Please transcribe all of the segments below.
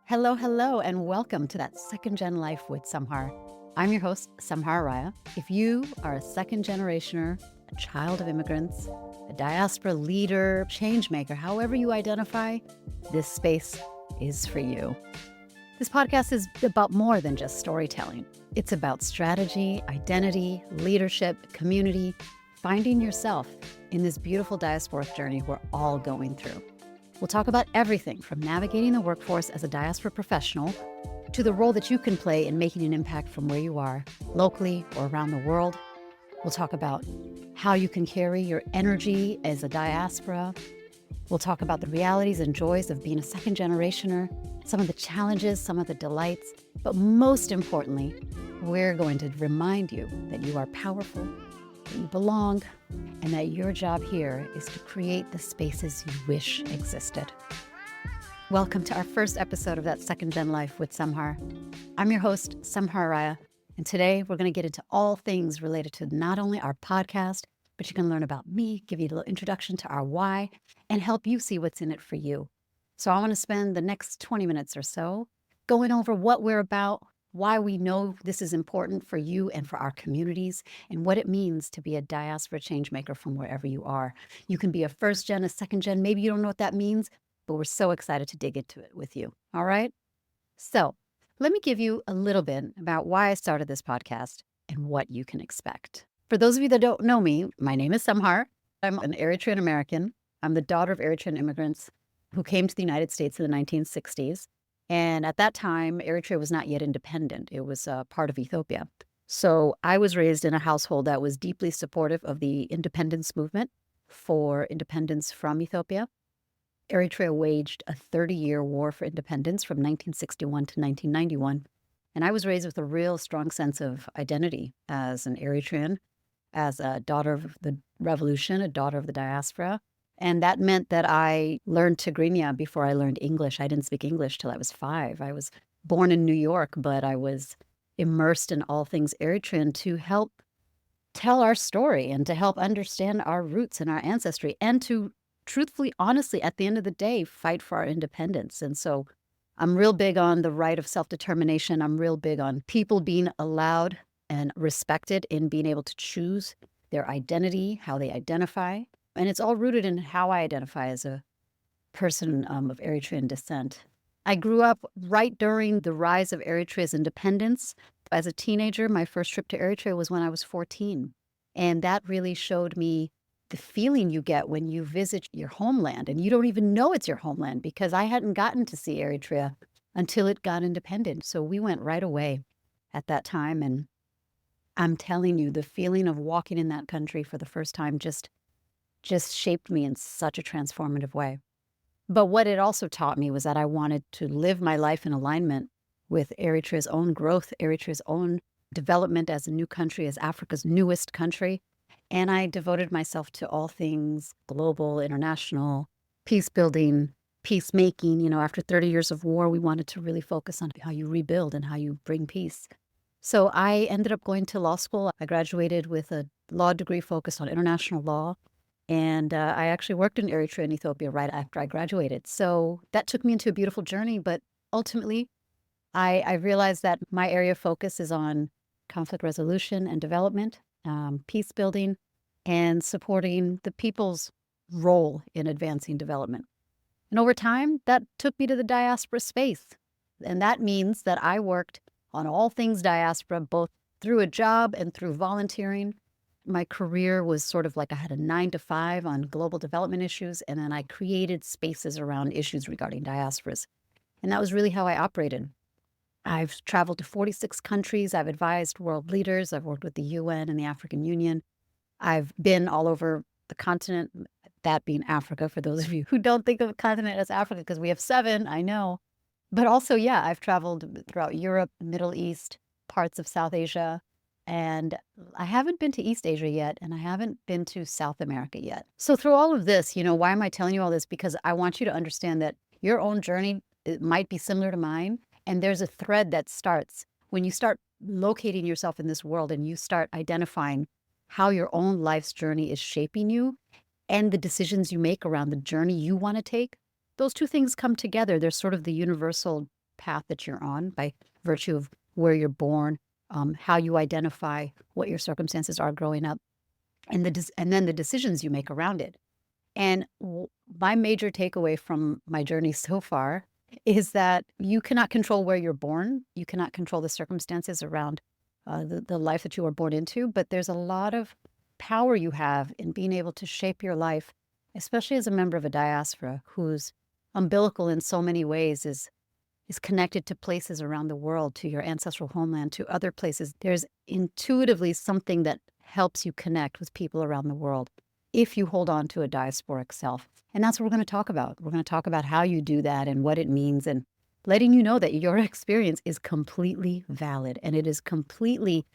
Hello, hello, and welcome to that Second Gen Life with Samhar. I'm your host, Samhar Raya. If you are a second generationer, a child of immigrants, a diaspora leader, change maker, however you identify, this space is for you. This podcast is about more than just storytelling. It's about strategy, identity, leadership, community, finding yourself in this beautiful diasporic journey we're all going through. We'll talk about everything from navigating the workforce as a diaspora professional to the role that you can play in making an impact from where you are, locally or around the world. We'll talk about how you can carry your energy as a diaspora. We'll talk about the realities and joys of being a second generationer, some of the challenges, some of the delights, but most importantly, we're going to remind you that you are powerful, that you belong, and that your job here is to create the spaces you wish existed. Welcome to our first episode of that Second Gen Life with Samhar. I'm your host, Samhar Raya, and today we're going to get into all things related to not only our podcast, but you can learn about me, give you a little introduction to our why, and help you see what's in it for you. So I want to spend the next 20 minutes or so going over what we're about, why we know this is important for you and for our communities, and what it means to be a diaspora change maker from wherever you are. You can be a first gen, a second gen, maybe you don't know what that means, but we're so excited to dig into it with you. All right? So let me give you a little bit about why I started this podcast and what you can expect. For those of you that don't know me, my name is Samhar. I'm an Eritrean American. I'm the daughter of Eritrean immigrants who came to the United States in the 1960s. And at that time, Eritrea was not yet independent. It was part of Ethiopia. So I was raised in a household that was deeply supportive of the independence movement for independence from Ethiopia. Eritrea waged a 30-year war for independence from 1961 to 1991. And I was raised with a real strong sense of identity as an Eritrean, as a daughter of the revolution, a daughter of the diaspora. And that meant that I learned Tigrinya before I learned English. I didn't speak English till I was 5. I was born in New York, but I was immersed in all things Eritrean to help tell our story and to help understand our roots and our ancestry and to truthfully, honestly, at the end of the day, fight for our independence. And so I'm real big on the right of self-determination. I'm real big on people being allowed and respected in being able to choose their identity, how they identify. And it's all rooted in how I identify as a person of Eritrean descent. I grew up right during the rise of Eritrea's independence. As a teenager, my first trip to Eritrea was when I was 14. And that really showed me the feeling you get when you visit your homeland and you don't even know it's your homeland, because I hadn't gotten to see Eritrea until it got independent. So we went right away at that time. And I'm telling you, the feeling of walking in that country for the first time just shaped me in such a transformative way. But what it also taught me was that I wanted to live my life in alignment with Eritrea's own growth, Eritrea's own development as a new country, as Africa's newest country. And I devoted myself to all things global, international, peace building, peacemaking. You know, after 30 years of war, we wanted to really focus on how you rebuild and how you bring peace. So I ended up going to law school. I graduated with a law degree focused on international law. And I actually worked in Eritrea and Ethiopia right after I graduated. So that took me into a beautiful journey. But ultimately, I realized that my area of focus is on conflict resolution and development, peace building, and supporting the people's role in advancing development. And over time, that took me to the diaspora space. And that means that I worked on all things diaspora, both through a job and through volunteering. My career was sort of like I had a 9 to 5 on global development issues, and then I created spaces around issues regarding diasporas. And that was really how I operated. I've traveled to 46 countries. I've advised world leaders. I've worked with the UN and the African Union. I've been all over the continent, that being Africa, for those of you who don't think of a continent as Africa, because we have 7, I know. But also, yeah, I've traveled throughout Europe, Middle East, parts of South Asia. And I haven't been to East Asia yet, and I haven't been to South America yet. So through all of this, why am I telling you all this? Because I want you to understand that your own journey, it might be similar to mine. And there's a thread that starts when you start locating yourself in this world and you start identifying how your own life's journey is shaping you and the decisions you make around the journey you want to take. Those two things come together. They're sort of the universal path that you're on by virtue of where you're born, how you identify, what your circumstances are growing up, and then the decisions you make around it. And my major takeaway from my journey so far is that you cannot control where you're born. You cannot control the circumstances around the life that you were born into, but there's a lot of power you have in being able to shape your life, especially as a member of a diaspora whose umbilical in so many ways is connected to places around the world, to your ancestral homeland, to other places. There's intuitively something that helps you connect with people around the world if you hold on to a diasporic self. And that's what we're going to talk about. We're going to talk about how you do that and what it means, and letting you know that your experience is completely valid and it is completely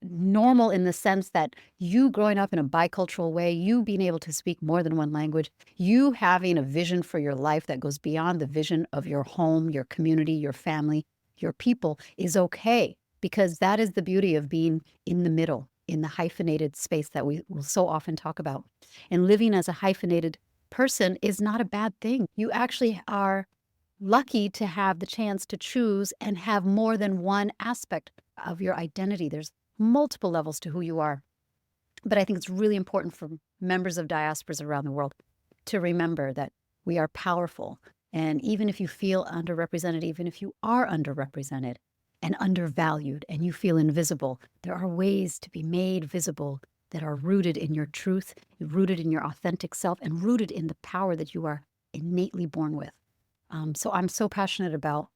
normal in the sense that you growing up in a bicultural way, you being able to speak more than one language, you having a vision for your life that goes beyond the vision of your home, your community, your family, your people is okay, because that is the beauty of being in the middle, in the hyphenated space that we will so often talk about. And living as a hyphenated person is not a bad thing. You actually are lucky to have the chance to choose and have more than one aspect of your identity. There's multiple levels to who you are. But I think it's really important for members of diasporas around the world to remember that we are powerful. And even if you feel underrepresented, even if you are underrepresented and undervalued and you feel invisible, there are ways to be made visible that are rooted in your truth, rooted in your authentic self, and rooted in the power that you are innately born with. So I'm so passionate about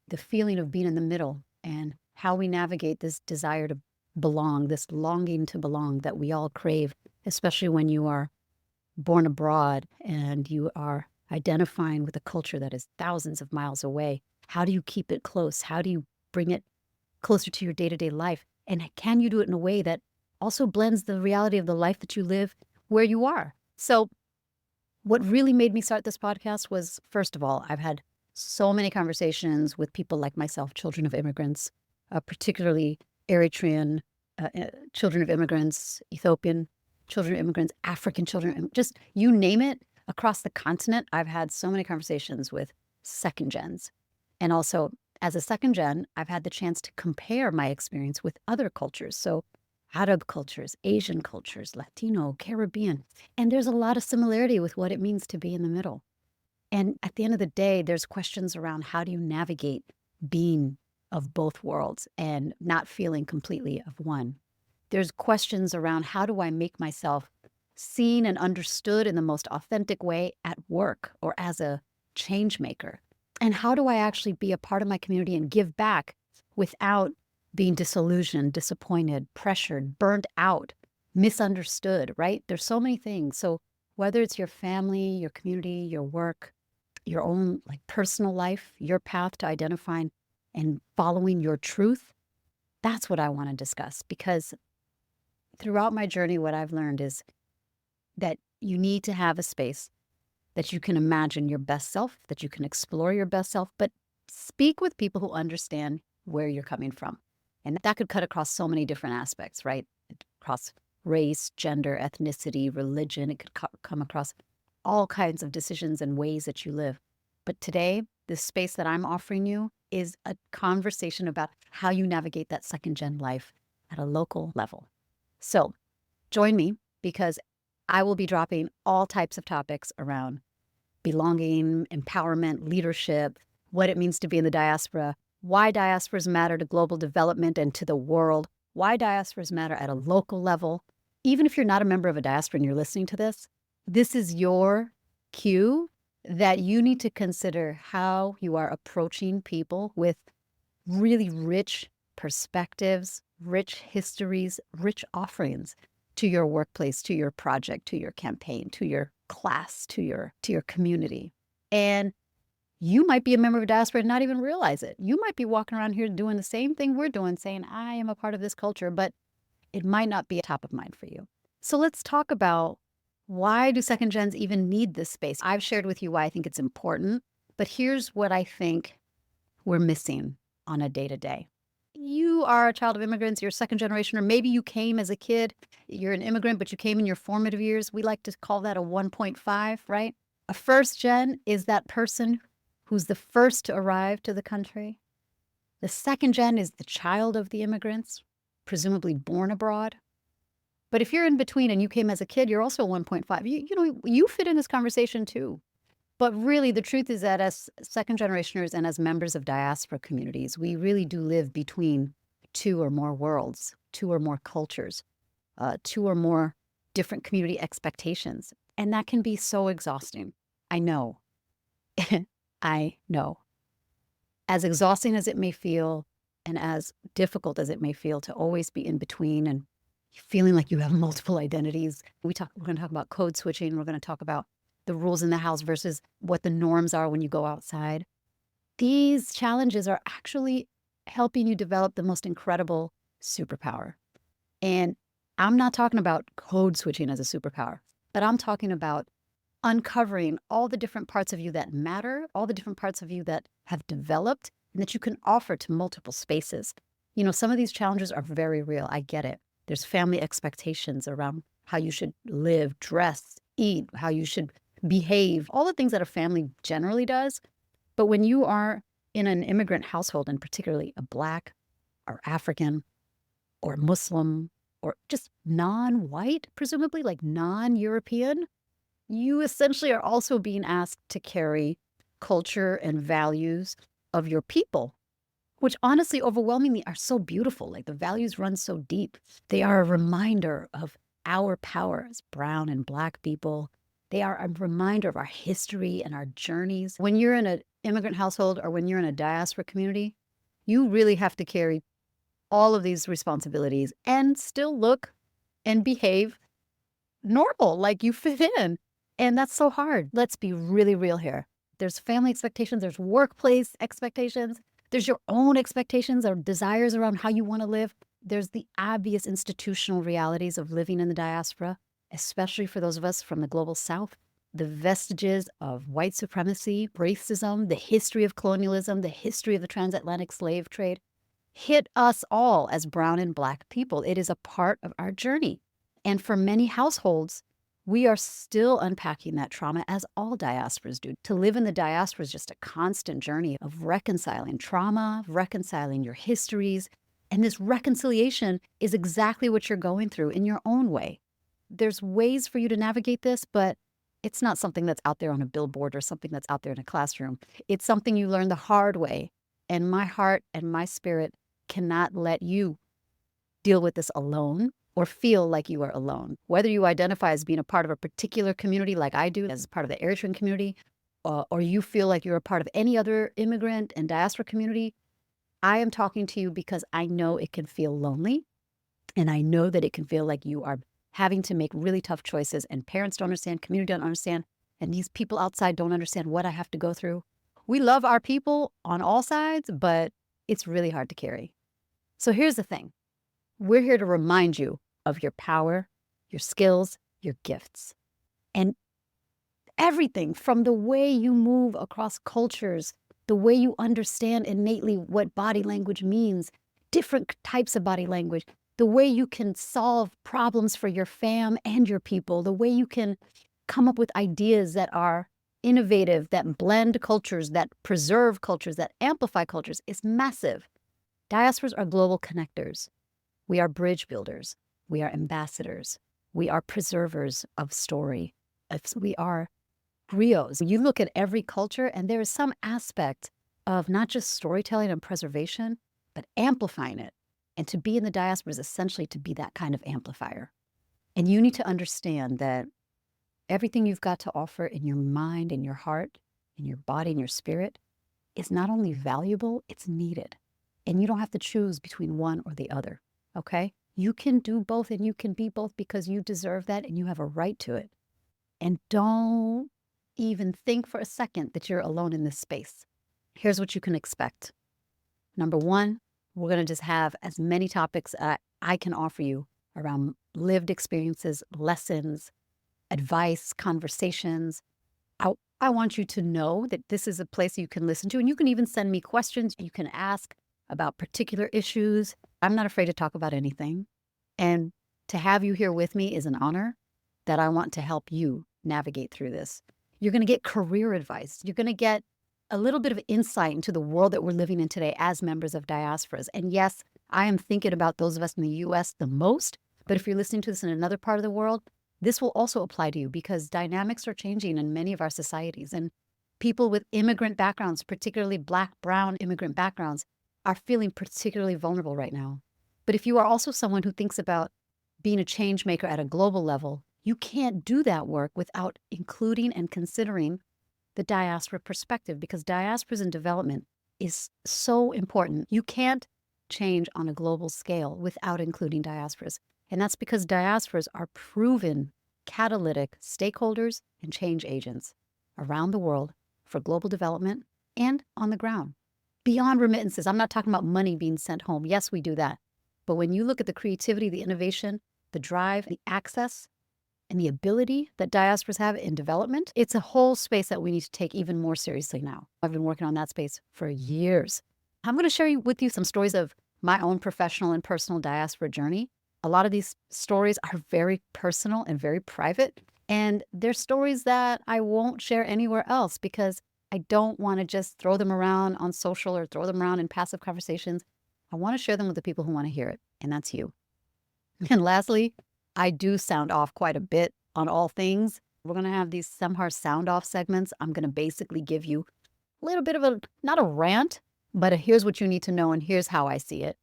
the feeling of being in the middle and how we navigate this desire to belong, this longing to belong that we all crave, especially when you are born abroad and you are identifying with a culture that is thousands of miles away. How do you keep it close? How do you bring it closer to your day-to-day life? And can you do it in a way that also blends the reality of the life that you live where you are? So what really made me start this podcast was, first of all, I've had so many conversations with people like myself, children of immigrants, particularly Eritrean children of immigrants, Ethiopian children of immigrants, African children, just you name it, across the continent. I've had so many conversations with second gens. And also, as a second gen, I've had the chance to compare my experience with other cultures. So Arab cultures, Asian cultures, Latino, Caribbean. And there's a lot of similarity with what it means to be in the middle. And at the end of the day, there's questions around how do you navigate being of both worlds and not feeling completely of one. There's questions around how do I make myself seen and understood in the most authentic way at work or as a change maker? And how do I actually be a part of my community and give back without being disillusioned, disappointed, pressured, burnt out, misunderstood, right? There's so many things. So whether it's your family, your community, your work, your own personal life, your path to identifying and following your truth, that's what I want to discuss. Because throughout my journey, what I've learned is that you need to have a space that you can imagine your best self, that you can explore your best self, but speak with people who understand where you're coming from. And that could cut across so many different aspects, right? Across race, gender, ethnicity, religion. It could come across all kinds of decisions and ways that you live. But today, the space that I'm offering you is a conversation about how you navigate that second gen life at a local level. So join me, because I will be dropping all types of topics around belonging, empowerment, leadership, what it means to be in the diaspora, why diasporas matter to global development and to the world, why diasporas matter at a local level. Even if you're not a member of a diaspora and you're listening to this is your cue that you need to consider how you are approaching people with really rich perspectives, rich histories, rich offerings to your workplace, to your project, to your campaign, to your class, to your community. And you might be a member of a diaspora and not even realize it. You might be walking around here doing the same thing we're doing, saying, I am a part of this culture, but it might not be top of mind for you. So let's talk about, why do second gens even need this space? I've shared with you why I think it's important, but here's what I think we're missing on a day-to-day. You are a child of immigrants, you're second generation, or maybe you came as a kid, you're an immigrant, but you came in your formative years. We like to call that a 1.5, right? A first gen is that person who's the first to arrive to the country. The second gen is the child of the immigrants, presumably born abroad. But if you're in between and you came as a kid, you're also 1.5. You fit in this conversation too. But really, the truth is that as second generationers and as members of diaspora communities, we really do live between two or more worlds, two or more cultures, two or more different community expectations. And that can be so exhausting. I know. I know. As exhausting as it may feel and as difficult as it may feel to always be in between and feeling like you have multiple identities. We're going to talk about code switching. We're going to talk about the rules in the house versus what the norms are when you go outside. These challenges are actually helping you develop the most incredible superpower. And I'm not talking about code switching as a superpower, but I'm talking about uncovering all the different parts of you that matter, all the different parts of you that have developed and that you can offer to multiple spaces. Some of these challenges are very real. I get it. There's family expectations around how you should live, dress, eat, how you should behave, all the things that a family generally does. But when you are in an immigrant household, and particularly a Black or African or Muslim or just non-white, presumably like non-European, you essentially are also being asked to carry culture and values of your people, which honestly, overwhelmingly are so beautiful. Like the values run so deep. They are a reminder of our power as brown and Black people. They are a reminder of our history and our journeys. When you're in an immigrant household or when you're in a diaspora community, you really have to carry all of these responsibilities and still look and behave normal, like you fit in. And that's so hard. Let's be really real here. There's family expectations, there's workplace expectations, there's your own expectations or desires around how you want to live. There's the obvious institutional realities of living in the diaspora, especially for those of us from the global South. The vestiges of white supremacy, racism, the history of colonialism, the history of the transatlantic slave trade hit us all as brown and Black people. It is a part of our journey. And for many households, we are still unpacking that trauma, as all diasporas do. To live in the diaspora is just a constant journey of reconciling trauma, reconciling your histories. And this reconciliation is exactly what you're going through in your own way. There's ways for you to navigate this, but it's not something that's out there on a billboard or something that's out there in a classroom. It's something you learn the hard way. And my heart and my spirit cannot let you deal with this alone or feel like you are alone. Whether you identify as being a part of a particular community like I do, as part of the Eritrean community, or you feel like you're a part of any other immigrant and diaspora community, I am talking to you because I know it can feel lonely. And I know that it can feel like you are having to make really tough choices and parents don't understand, community don't understand, and these people outside don't understand what I have to go through. We love our people on all sides, but it's really hard to carry. So here's the thing. We're here to remind you of your power, your skills, your gifts, and everything from the way you move across cultures, the way you understand innately what body language means, different types of body language, the way you can solve problems for your fam and your people, the way you can come up with ideas that are innovative, that blend cultures, that preserve cultures, that amplify cultures is massive. Diasporas are global connectors. We are bridge builders. We are ambassadors. We are preservers of story. We are griots. You look at every culture and there is some aspect of not just storytelling and preservation, but amplifying it. And to be in the diaspora is essentially to be that kind of amplifier. And you need to understand that everything you've got to offer in your mind, in your heart, in your body, in your spirit is not only valuable, it's needed. And you don't have to choose between one or the other, okay? You can do both and you can be both because you deserve that and you have a right to it. And don't even think for a second that you're alone in this space. Here's what you can expect. Number one, we're going to just have as many topics I can offer you around lived experiences, lessons, advice, conversations. I want you to know that this is a place you can listen to, and you can even send me questions. You can ask about particular issues. I'm not afraid to talk about anything. And to have you here with me is an honor that I want to help you navigate through this. You're going to get career advice. You're going to get a little bit of insight into the world that we're living in today as members of diasporas. And yes, I am thinking about those of us in the US the most, but if you're listening to this in another part of the world, this will also apply to you because dynamics are changing in many of our societies. And people with immigrant backgrounds, particularly Black, brown immigrant backgrounds, are feeling particularly vulnerable right now. But if you are also someone who thinks about being a change maker at a global level, you can't do that work without including and considering the diaspora perspective, because diasporas in development is so important. You can't change on a global scale without including diasporas. And that's because diasporas are proven catalytic stakeholders and change agents around the world for global development and on the ground. Beyond remittances, I'm not talking about money being sent home. Yes, we do that. But when you look at the creativity, the innovation, the drive, the access, and the ability that diasporas have in development, it's a whole space that we need to take even more seriously now. I've been working on that space for years. I'm going to share with you some stories of my own professional and personal diaspora journey. A lot of these stories are very personal and very private, and they're stories that I won't share anywhere else because I don't want to just throw them around on social or throw them around in passive conversations. I want to share them with the people who want to hear it, and that's you. And lastly, I do sound off quite a bit on all things. We're going to have these Samhar sound off segments. I'm going to basically give you a little bit of not a rant, but here's what you need to know and here's how I see it.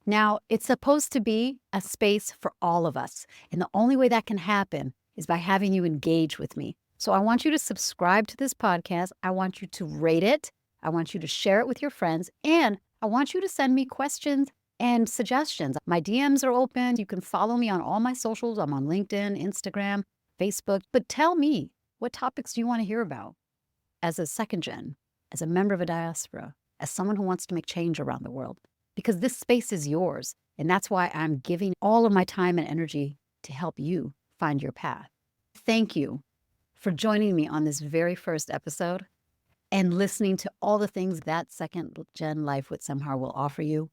Now, it's supposed to be a space for all of us. And the only way that can happen is by having you engage with me. So I want you to subscribe to this podcast. I want you to rate it. I want you to share it with your friends. And I want you to send me questions and suggestions. My DMs are open. You can follow me on all my socials. I'm on LinkedIn, Instagram, Facebook. But tell me, what topics do you want to hear about? As a second gen, as a member of a diaspora, as someone who wants to make change around the world. Because this space is yours. And that's why I'm giving all of my time and energy to help you find your path. Thank you for joining me on this very first episode and listening to all the things that second gen life with Samhar will offer you.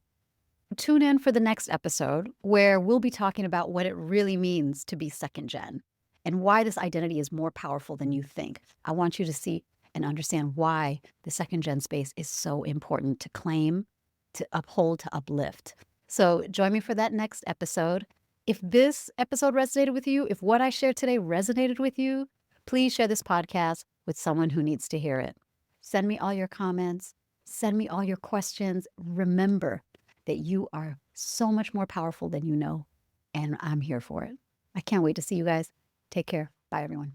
Tune in for the next episode where we'll be talking about what it really means to be second gen and why this identity is more powerful than you think. I want you to see and understand why the second gen space is so important to claim, to uphold, to uplift. So join me for that next episode. If this episode resonated with you, if what I shared today resonated with you, please share this podcast with someone who needs to hear it. Send me all your comments. Send me all your questions. Remember that you are so much more powerful than you know, and I'm here for it. I can't wait to see you guys. Take care. Bye, everyone.